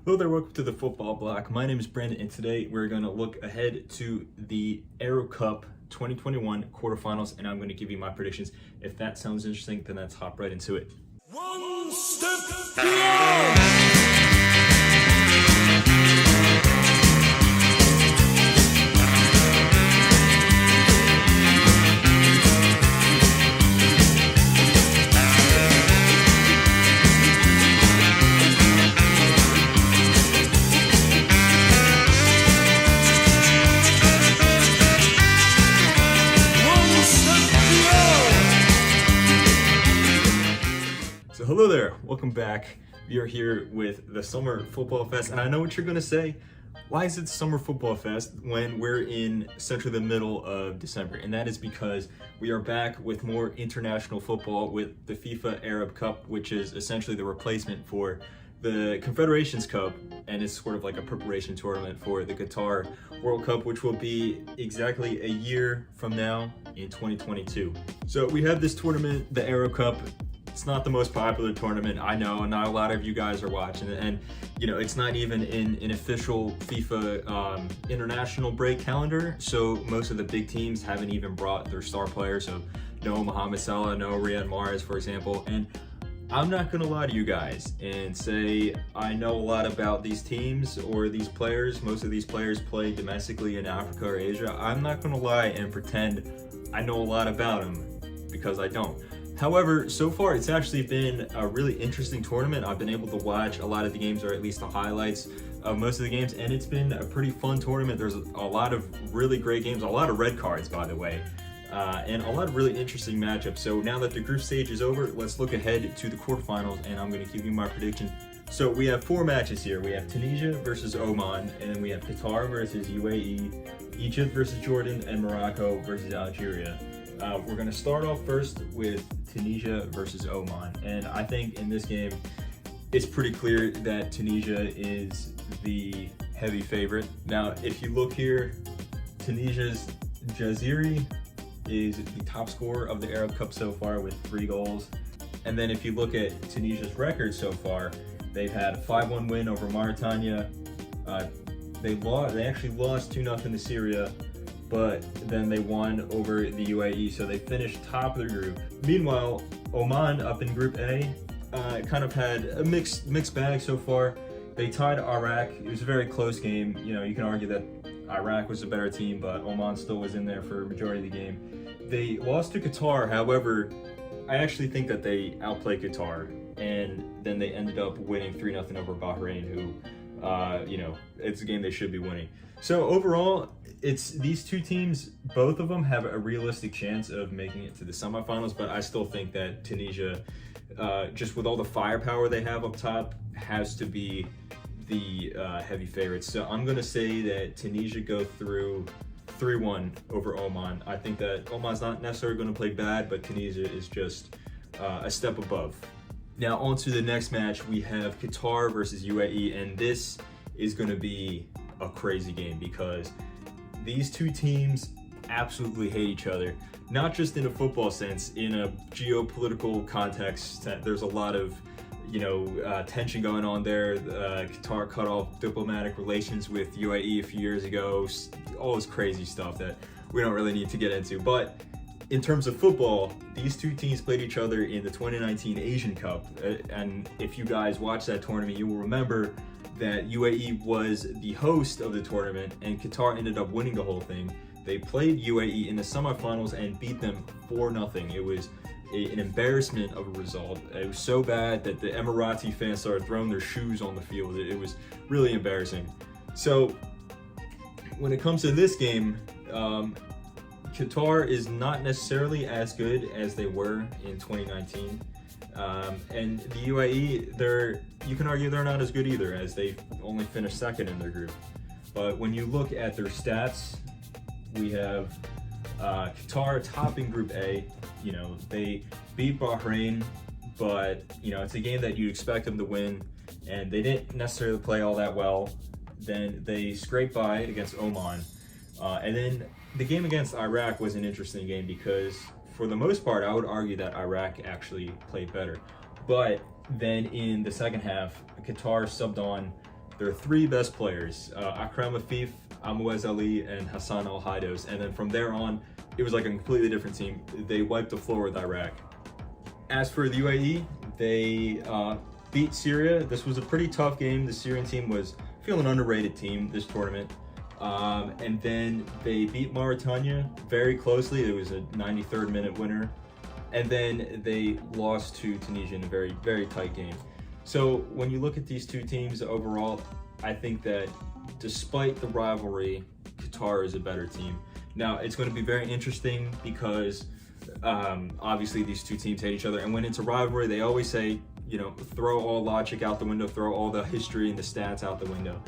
Hello there, welcome to the Football Bloc. My name is Brandon, and today we're going to look ahead to the Arab Cup 2021 quarterfinals, and I'm going to give you my predictions. If that sounds interesting, then let's hop right into it. One step beyond. So hello there, welcome back. We are here with the Summer Football Fest, and I know what you're going to say. Why is it Summer Football Fest when we're in essentially the middle of December? And that is because we are back with more international football with the FIFA Arab Cup, which is essentially the replacement for the Confederations Cup, and it's sort of like a preparation tournament for the Qatar World Cup, which will be exactly a year from now in 2022. So we have this tournament, the Arab Cup. It's not the most popular tournament, I know, and not a lot of you guys are watching it, and you know, it's not even in an official FIFA international break calendar, so most of the big teams haven't even brought their star players, so no Mohamed Salah, no Riyad Mahrez, for example. And I'm not gonna lie to you guys and say I know a lot about these teams or these players. Most of these players play domestically in Africa or Asia. I'm not gonna lie and pretend I know a lot about them, because I don't. However, so far it's actually been a really interesting tournament. I've been able to watch a lot of the games, or at least the highlights of most of the games, and it's been a pretty fun tournament. There's a lot of really great games, a lot of red cards, by the way, and a lot of really interesting matchups. So now that the group stage is over, let's look ahead to the quarterfinals, and I'm going to give you my prediction. So we have four matches here. We have Tunisia versus Oman, and then we have Qatar versus UAE, Egypt versus Jordan, and Morocco versus Algeria. We're going to start off first with Tunisia versus Oman, and I think in this game it's pretty clear that Tunisia is the heavy favorite. Now if you look here, Tunisia's Jaziri is the top scorer of the Arab Cup so far with 3 goals, and then if you look at Tunisia's record so far, they've had a 5-1 win over Mauritania. They actually lost 2-0 to Syria, but then they won over the UAE, so they finished top of their group. Meanwhile, Oman up in Group A kind of had a mixed bag so far. They tied Iraq. It was a very close game. You know, you can argue that Iraq was a better team, but Oman still was in there for a majority of the game. They lost to Qatar. However, I actually think that they outplayed Qatar, and then they ended up winning 3-0 over Bahrain, who, you know, it's a game they should be winning. So overall, it's these two teams, both of them have a realistic chance of making it to the semifinals, but I still think that Tunisia, just with all the firepower they have up top, has to be the heavy favorites. So I'm going to say that Tunisia go through 3-1 over Oman. I think that Oman's not necessarily going to play bad, but Tunisia is just a step above. Now on to the next match, we have Qatar versus UAE, and this is going to be a crazy game because these two teams absolutely hate each other, not just in a football sense, in a geopolitical context. There's a lot of, you know, tension going on there. Qatar cut off diplomatic relations with UAE a few years ago, all this crazy stuff that we don't really need to get into. But in terms of football, these two teams played each other in the 2019 Asian Cup, and if you guys watched that tournament, you will remember that UAE was the host of the tournament and Qatar ended up winning the whole thing. They played UAE in the semifinals and beat them 4-0. It was an embarrassment of a result. It was so bad that the Emirati fans started throwing their shoes on the field. It was really embarrassing. So when it comes to this game, Qatar is not necessarily as good as they were in 2019. And the UAE, you can argue they're not as good either, as they only finished second in their group. But when you look at their stats, we have Qatar topping Group A. You know, they beat Bahrain, but you know, it's a game that you expect them to win, and they didn't necessarily play all that well. Then they scraped by against Oman, and then the game against Iraq was an interesting game because for the most part, I would argue that Iraq actually played better. But then in the second half, Qatar subbed on their three best players, Akram Afif, Amouez Ali, and Hassan Al Haidos. And then from there on, it was like a completely different team. They wiped the floor with Iraq. As for the UAE, they beat Syria. This was a pretty tough game. The Syrian team was an underrated team this tournament. And then they beat Mauritania very closely. It was a 93rd minute winner. And then they lost to Tunisia in a very, very tight game. So when you look at these two teams overall, I think that despite the rivalry, Qatar is a better team. Now, it's going to be very interesting because obviously these two teams hate each other. And when it's a rivalry, they always say, you know, throw all logic out the window, throw all the history and the stats out the window.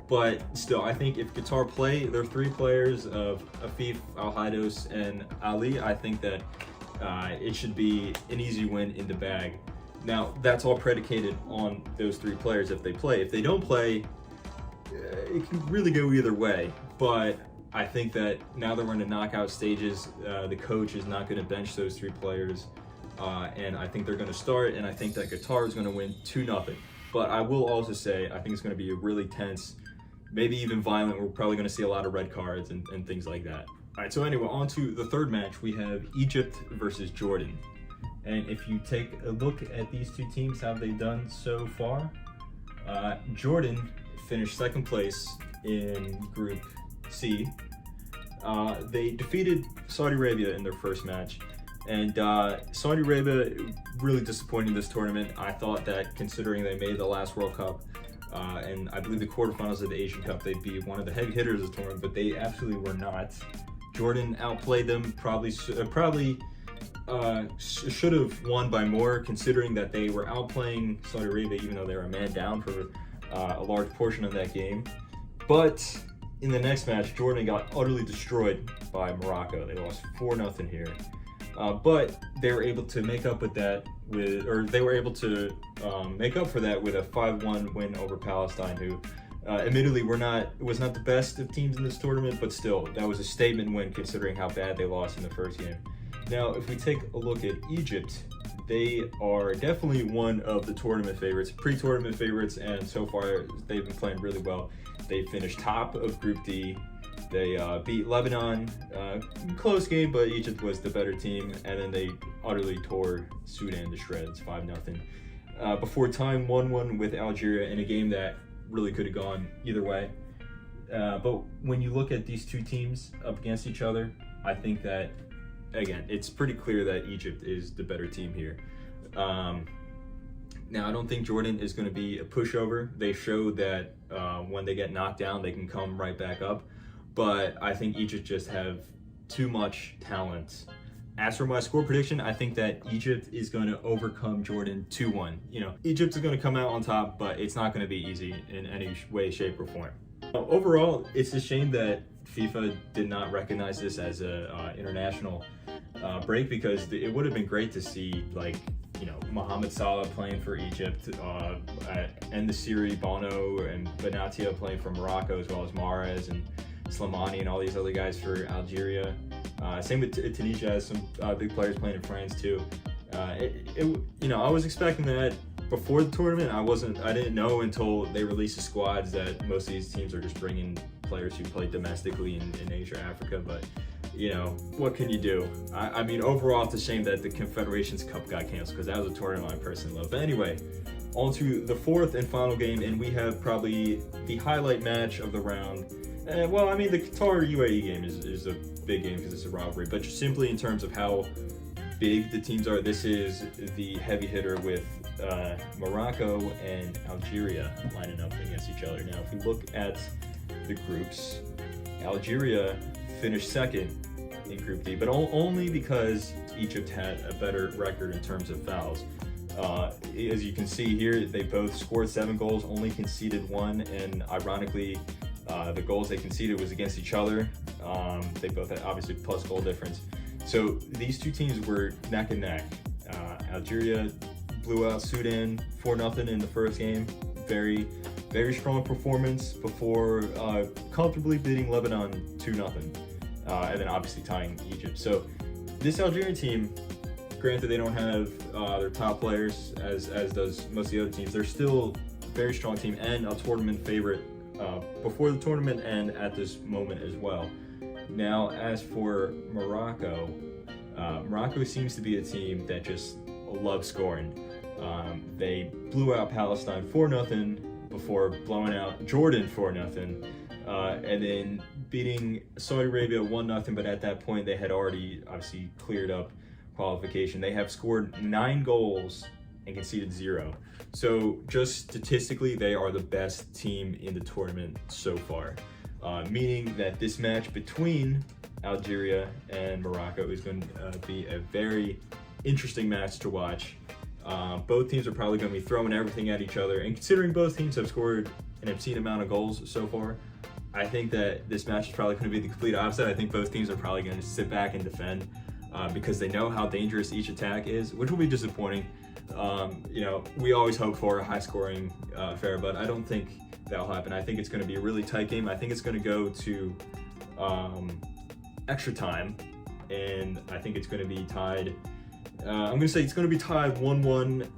But still, I think if Qatar play their three players of Afif, Al Haidos, and Ali, I think that it should be an easy win in the bag. Now, that's all predicated on those three players if they play. If they don't play, it can really go either way. But I think that now that we're in the knockout stages, the coach is not going to bench those three players. And I think they're going to start, and I think that Qatar is going to win 2-0. But I will also say, I think it's going to be a really tense, maybe even violent. We're probably going to see a lot of red cards and things like that. All right, so anyway, on to the third match. We have Egypt versus Jordan. And if you take a look at these two teams, how they've done so far, Jordan finished second place in Group C. They defeated Saudi Arabia in their first match. And Saudi Arabia really disappointed in this tournament. I thought that considering they made the last World Cup, and I believe the quarterfinals of the Asian Cup, they'd be one of the heavy hitters of the tournament, but they absolutely were not. Jordan outplayed them, probably should have won by more, considering that they were outplaying Saudi Arabia, even though they were a man down for a large portion of that game. But in the next match, Jordan got utterly destroyed by Morocco. They lost 4-0 here. But they were able to make up with that make up for that with a 5-1 win over Palestine, who admittedly was not the best of teams in this tournament, but still, that was a statement win considering how bad they lost in the first game. Now, if we take a look at Egypt, they are definitely one of the tournament favorites, pre-tournament favorites, and so far they've been playing really well. They finished top of Group D. They beat Lebanon, close game, but Egypt was the better team, and then they utterly tore Sudan to shreds, 5-0. Before time, 1-1 with Algeria in a game that really could have gone either way. But when you look at these two teams up against each other, I think that, again, it's pretty clear that Egypt is the better team here. Now, I don't think Jordan is going to be a pushover. They showed that when they get knocked down, they can come right back up. But I think Egypt just have too much talent. As for my score prediction, I think that Egypt is going to overcome Jordan 2-1. You know, Egypt is going to come out on top, but it's not going to be easy in any way, shape, or form. Overall, it's a shame that FIFA did not recognize this as a international break, because it would have been great to see, like, you know, Mohamed Salah playing for Egypt, and the Siri, Bono, and Benatia playing for Morocco, as well as Mahrez and Slimani and all these other guys for Algeria. Same with Tunisia, has some big players playing in France too. You know, I was expecting that before the tournament. I didn't know until they released the squads that most of these teams are just bringing players who play domestically in Asia, Africa. But you know, what can you do? I mean, overall, it's a shame that the Confederations Cup got canceled, because that was a tournament I personally love. But anyway, on to the fourth and final game, and we have probably the highlight match of the round. Well, I mean, the Qatar-UAE game is a big game because it's a rivalry, but just simply in terms of how big the teams are, this is the heavy hitter with Morocco and Algeria lining up against each other. Now, if we look at the groups, Algeria finished second in Group D, but only because Egypt had a better record in terms of fouls. As you can see here, they both scored 7 goals, only conceded 1, and ironically, the goals they conceded was against each other. They both had obviously plus goal difference. So these two teams were neck and neck. Algeria blew out Sudan 4-0 in the first game. Very, very strong performance before comfortably beating Lebanon 2-0. And then obviously tying Egypt. So this Algerian team, granted they don't have their top players as does most of the other teams, they're still very strong team and a tournament favorite before the tournament and at this moment as well. Now, as for Morocco, Morocco seems to be a team that just loves scoring. They blew out Palestine 4-0 before blowing out Jordan 4-0, and then beating Saudi Arabia 1-0, but at that point they had already obviously cleared up qualification. They have scored 9 goals and conceded 0. So just statistically, they are the best team in the tournament so far, meaning that this match between Algeria and Morocco is going to be a very interesting match to watch. Both teams are probably going to be throwing everything at each other, and considering both teams have scored an obscene amount of goals so far, I think that this match is probably going to be the complete opposite. I think both teams are probably going to sit back and defend because they know how dangerous each attack is, which will be disappointing. We always hope for a high-scoring affair, but I don't think that'll happen. I think it's going to be a really tight game. I think it's going to go to extra time, and I think it's going to be tied. I'm going to say it's going to be tied 1-1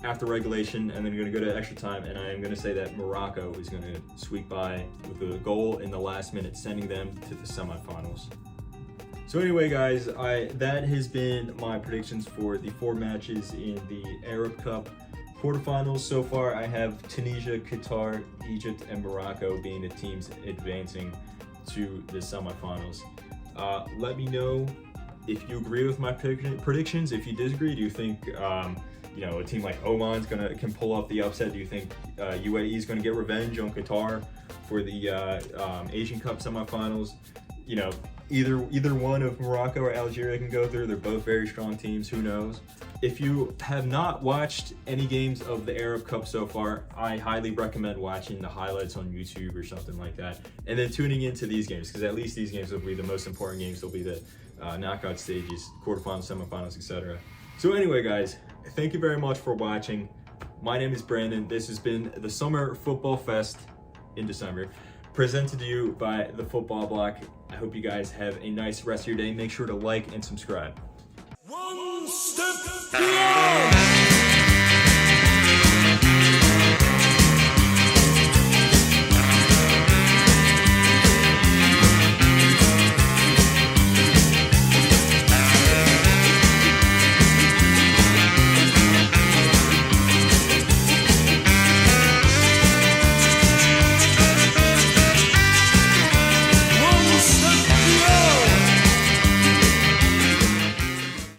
after regulation, and then going to go to extra time, and I am going to say that Morocco is going to squeak by with a goal in the last minute, sending them to the semifinals. So anyway, guys, that has been my predictions for the 4 matches in the Arab Cup Quarterfinals. So far, I have Tunisia, Qatar, Egypt, and Morocco being the teams advancing to the semifinals. Let me know if you agree with my predictions. If you disagree, do you think a team like Oman can pull off the upset? Do you think UAE is going to get revenge on Qatar for the Asian Cup semifinals? Either one of Morocco or Algeria can go through. They're both very strong teams. Who knows? If you have not watched any games of the Arab Cup so far, I highly recommend watching the highlights on YouTube or something like that, and then tuning into these games, because at least these games will be the most important games. They'll be the knockout stages, quarterfinals, semifinals, etc. So anyway, guys, thank you very much for watching. My name is Brandon. This has been the Summer Football Fest in December, presented to you by the Football Bloc. I hope you guys have a nice rest of your day. Make sure to like and subscribe. One step beyond.